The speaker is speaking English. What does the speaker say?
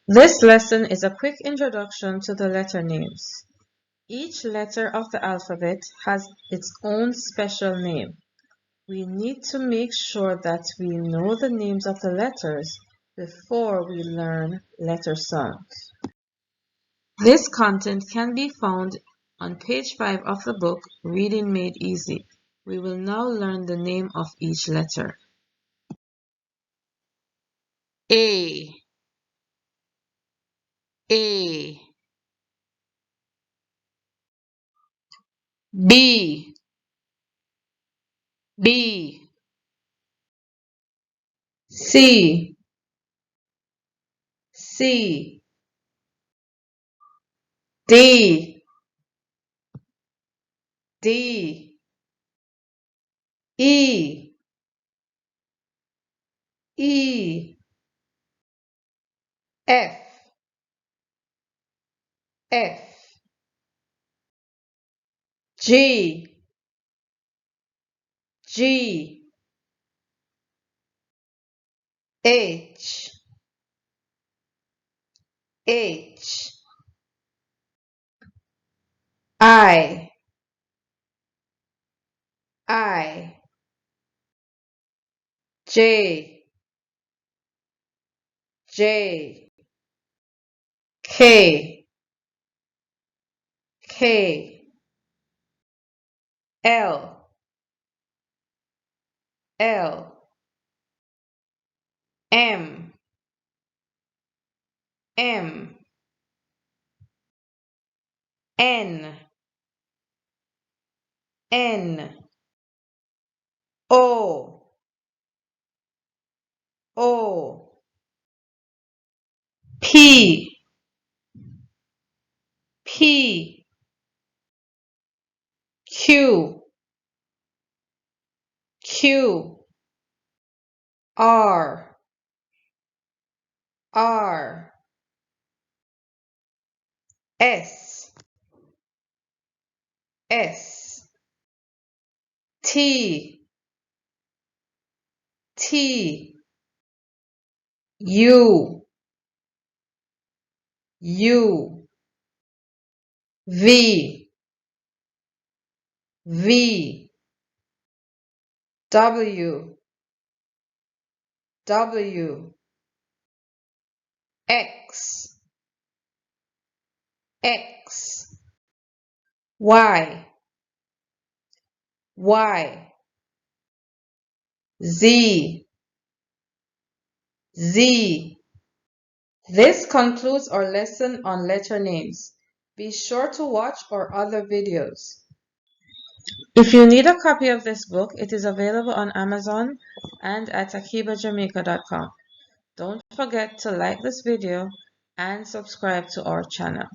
This lesson is a quick introduction to the letter names. Each letter of the alphabet has its own special name. We need to make sure that we know the names of the letters before we learn letter sounds. This content can be found on page 5 of the book, Reading Made Easy. We will now learn the name of each letter. A, A, B, B, C, C, D, D, E, E, F, F, G, G, H, H, I, J, J, K, K, L, L, M, M, N, N, O, O, P, P, Q, Q, R, R, S, S, T, T, U, U, V, V, W, W, X, X, Y, Y, Z, Z. This concludes our lesson on letter names. Be sure to watch our other videos. If you need a copy of this book, it is available on Amazon and at takebajamaica.com. Don't forget to like this video and subscribe to our channel.